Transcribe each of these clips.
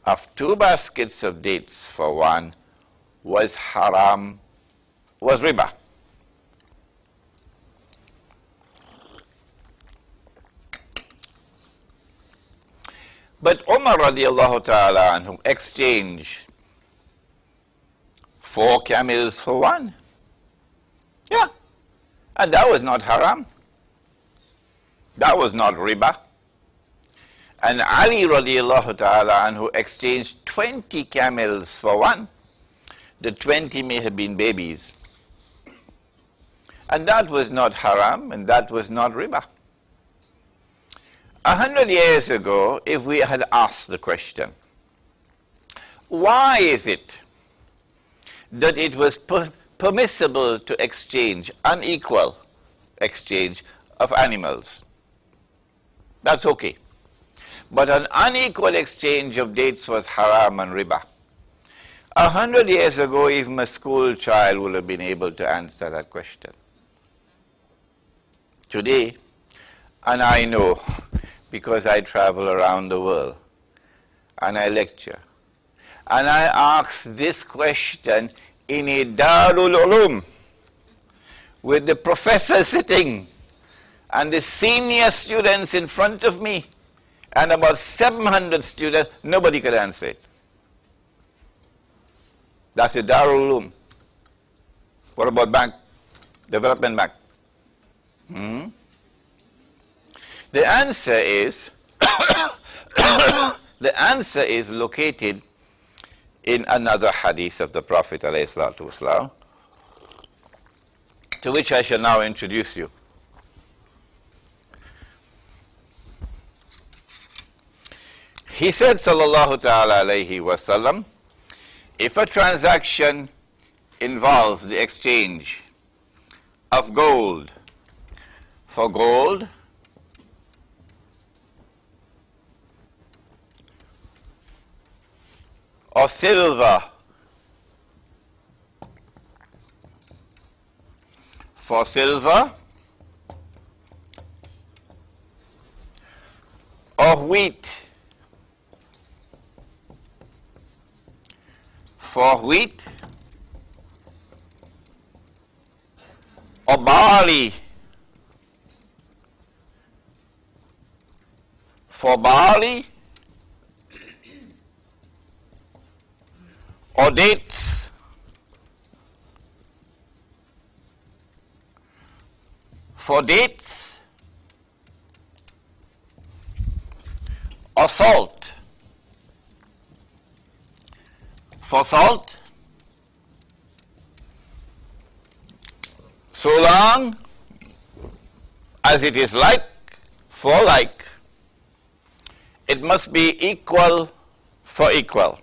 of 2 baskets of dates for one was haram, was riba. But Umar radiallahu ta'ala anhu exchanged 4 camels for one. Yeah, and that was not haram. That was not riba. And Ali radiallahu ta'ala anhu exchanged 20 camels for one. The 20 may have been babies. And that was not haram, and that was not riba. 100 years ago, if we had asked the question, why is it that it was permissible to exchange, unequal exchange of animals? That's okay. But an unequal exchange of dates was haram and riba. 100 years ago, even a school child would have been able to answer that question. Today, and I know because I travel around the world and I lecture, and I ask this question in a Darul Ulum with the professor sitting and the senior students in front of me and about 700 students, nobody could answer it. That's a Darul Ulum. What about bank? Development bank? The answer is the answer is located in another hadith of the Prophet ﷺ, to which I shall now introduce you. He said, sallallahu ta'ala alayhi wasallam, if a transaction involves the exchange of gold for gold, or silver for silver, or wheat for wheat, or barley for barley, or dates for dates, or salt for salt, so long as it is like for like, it must be equal for equal.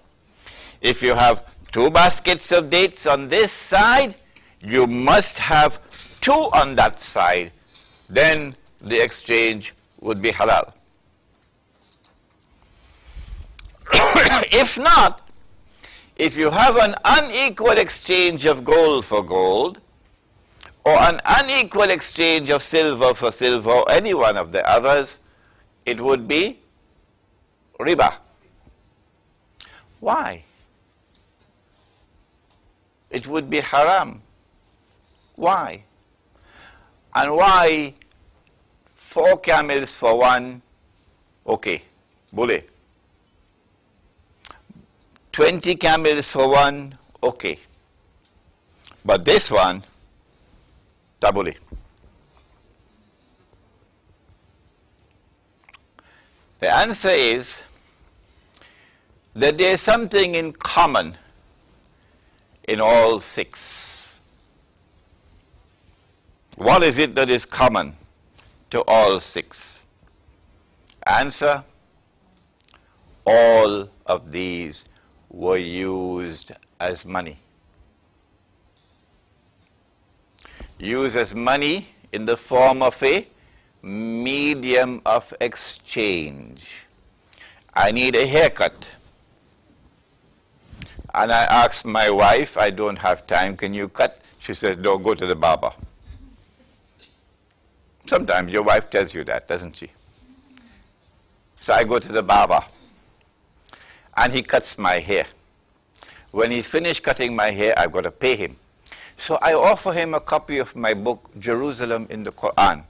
If you have 2 baskets of dates on this side, you must have 2 on that side. Then the exchange would be halal. If not, if you have an unequal exchange of gold for gold, or an unequal exchange of silver for silver, or any one of the others, it would be riba. Why? It would be haram. Why? And why 4 camels for one? Okay, bule. 20 camels for one? Okay. But this one, tabule. The answer is that there is something in common in all 6. What is it that is common to all 6? Answer: all of these were used as money. Used as money in the form of a medium of exchange. I need a haircut. And I asked my wife, I don't have time, can you cut? She said, no, go to the barber. Sometimes your wife tells you that, doesn't she? So I go to the barber. and he cuts my hair. When he's finished cutting my hair, I've got to pay him. So I offer him a copy of my book, Jerusalem in the Quran.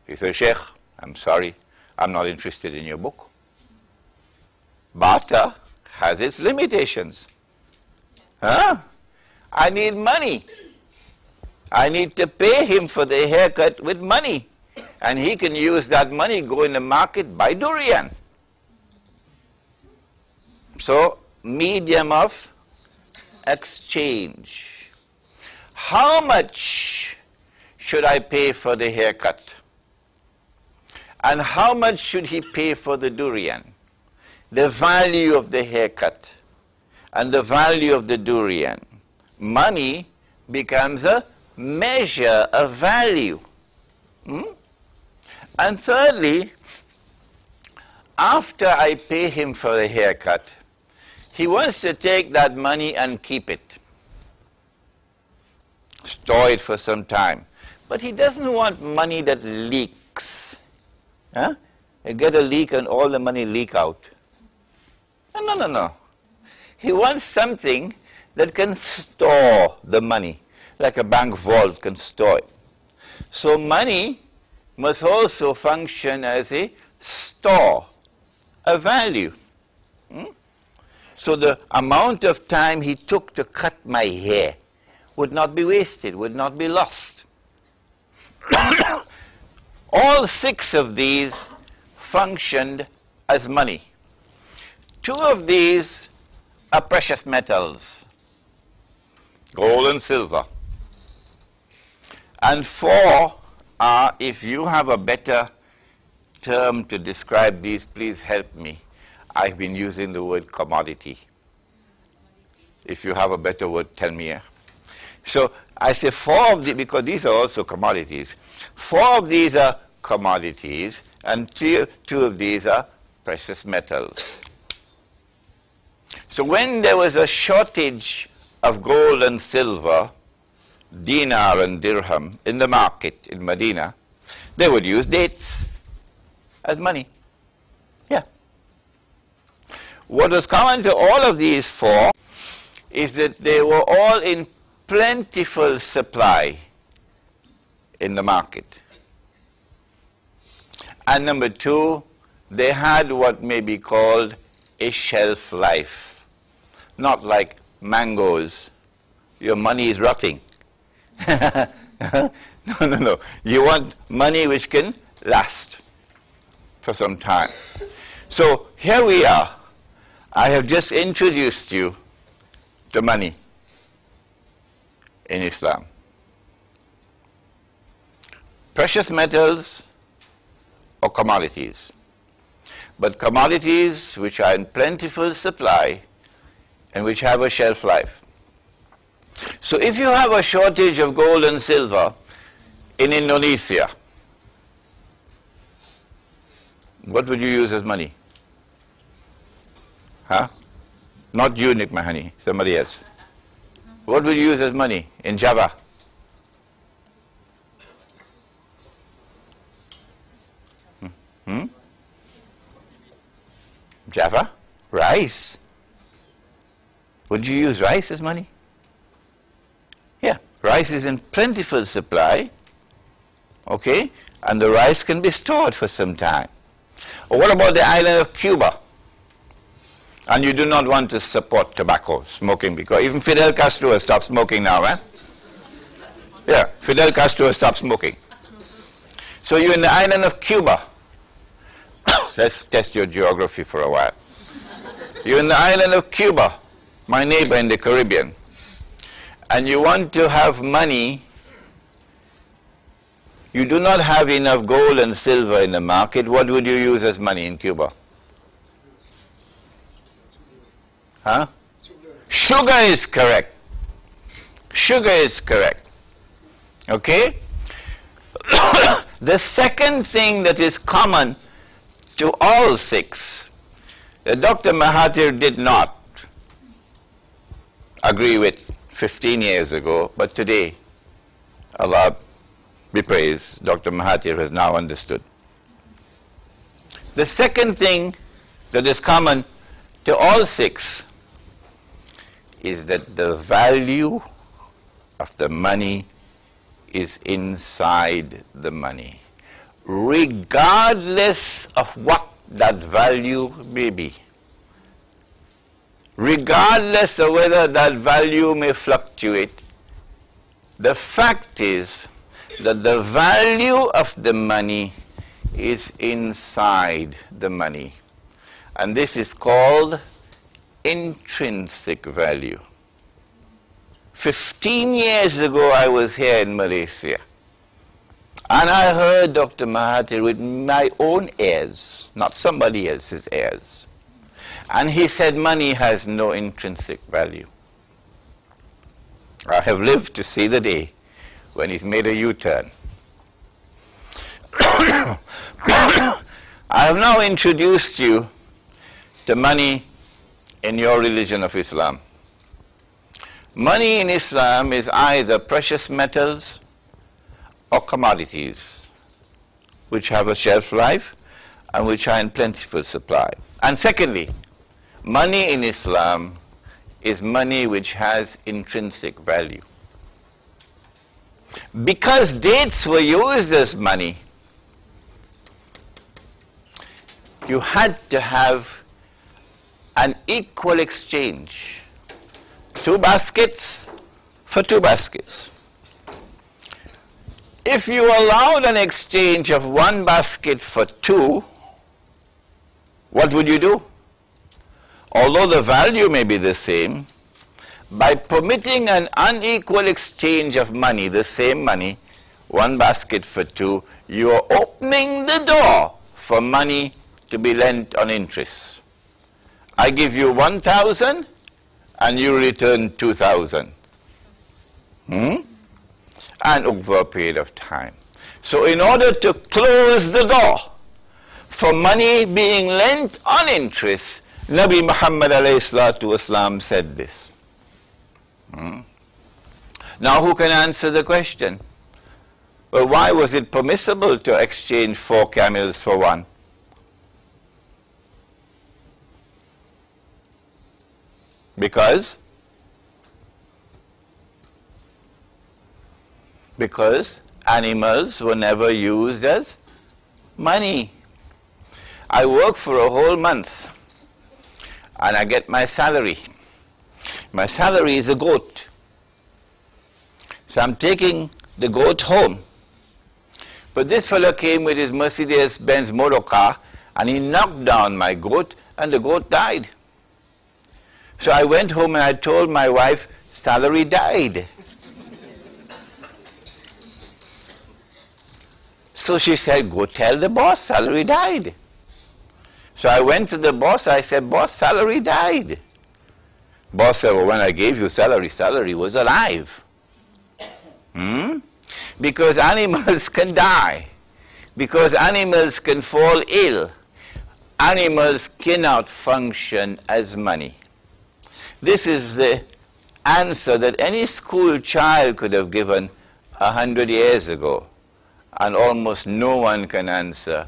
He says, Sheikh, I'm sorry, I'm not interested in your book. Barter has its limitations. Huh? I need money. I need to pay him for the haircut with money. And he can use that money, go in the market, buy durian. So, medium of exchange. How much should I pay for the haircut? And how much should he pay for the durian? The value of the haircut and the value of the durian. Money becomes a measure of value. And thirdly, after I pay him for the haircut, he wants to take that money and keep it. Store it for some time. But he doesn't want money that leaks. Huh? You get a leak and all the money leak out. No. He wants something that can store the money, like a bank vault can store it. So money must also function as a store, a value. So the amount of time he took to cut my hair would not be wasted, would not be lost. All 6 of these functioned as money. 2 of these are precious metals, gold and silver. And 4 are, if you have a better term to describe these, please help me. I've been using the word commodity. If you have a better word, tell me. So I say 4 of these, because these are also commodities. 4 of these are commodities, and 2 of these are precious metals. So when there was a shortage of gold and silver, dinar and dirham in the market in Medina, they would use dates as money. Yeah. What was common to all of these 4 is that they were all in plentiful supply in the market. And number 2, they had what may be called a shelf life. Not like mangoes. Your money is rotting. No. You want money which can last for some time. So here we are. I have just introduced you to money in Islam. Precious metals or commodities. But commodities which are in plentiful supply and which have a shelf life. So if you have a shortage of gold and silver in Indonesia, what would you use as money? Huh? Not you, Nick Mahani, somebody else. What would you use as money in Java? Java? Rice. Would you use rice as money? Yeah, rice is in plentiful supply, okay, and the rice can be stored for some time. Or what about the island of Cuba? And you do not want to support tobacco, smoking, because even Fidel Castro has stopped smoking now, eh? Yeah, Fidel Castro has stopped smoking. So you're in the island of Cuba. Let's test your geography for a while. You're in the island of Cuba, my neighbor in the Caribbean, and you want to have money. You do not have enough gold and silver in the market. What would you use as money in Cuba? Huh? Sugar is correct. Sugar is correct. Okay? The second thing that is common to all 6, that Dr. Mahathir did not agree with 15 years ago, but today, Allah be praised, Dr. Mahathir has now understood. The second thing that is common to all six is that the value of the money is inside the money, regardless of what that value may be, regardless of whether that value may fluctuate. The fact is that the value of the money is inside the money, and this is called intrinsic value. 15 years ago I was here in Malaysia, and I heard Dr. Mahathir with my own ears, not somebody else's ears, and he said money has no intrinsic value. I have lived to see the day when he's made a U-turn. I have now introduced you to money in your religion of Islam. Money in Islam is either precious metals or commodities, which have a shelf life and which are in plentiful supply. And secondly, money in Islam is money which has intrinsic value. Because dates were used as money, you had to have an equal exchange. 2 baskets for 2 baskets. If you allowed an exchange of 1 basket for 2, what would you do? Although the value may be the same, by permitting an unequal exchange of money, the same money, 1 basket for 2, you are opening the door for money to be lent on interest. I give you 1,000 and you return 2,000. And over a period of time. So in order to close the door for money being lent on interest, Nabi Muhammad ﷺ said this. Now who can answer the question? Well, why was it permissible to exchange 4 camels for 1? Because animals were never used as money. I work for a whole month and I get my salary. My salary is a goat. So I'm taking the goat home. But this fellow came with his Mercedes-Benz motor car and he knocked down my goat and the goat died. So I went home and I told my wife, salary died. So she said, go tell the boss, salary died. So I went to the boss, I said, boss, salary died. Boss said, well, when I gave you salary, salary was alive. Because animals can die. Because animals can fall ill. Animals cannot function as money. This is the answer that any school child could have given 100 years ago, and almost no one can answer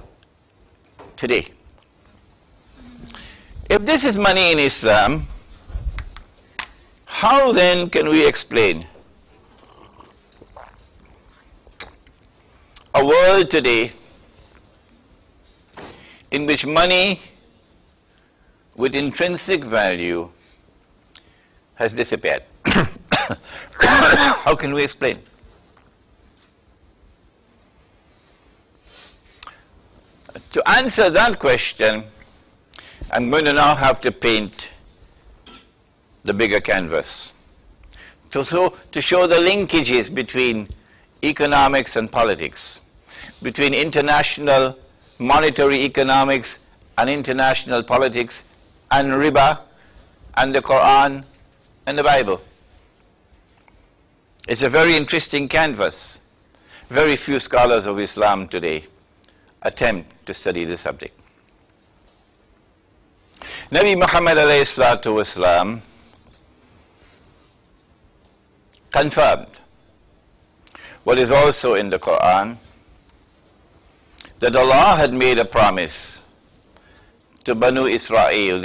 today. If this is money in Islam, how then can we explain a world today in which money with intrinsic value has disappeared? How can we explain? To answer that question, I'm going to now have to paint the bigger canvas to show the linkages between economics and politics, between international monetary economics and international politics, and riba and the Quran and the Bible. It's a very interesting canvas. Very few scholars of Islam today attempt to study the subject. Nabi Muhammad ﷺ confirmed what is also in the Quran, that Allah had made a promise to Banu Israel,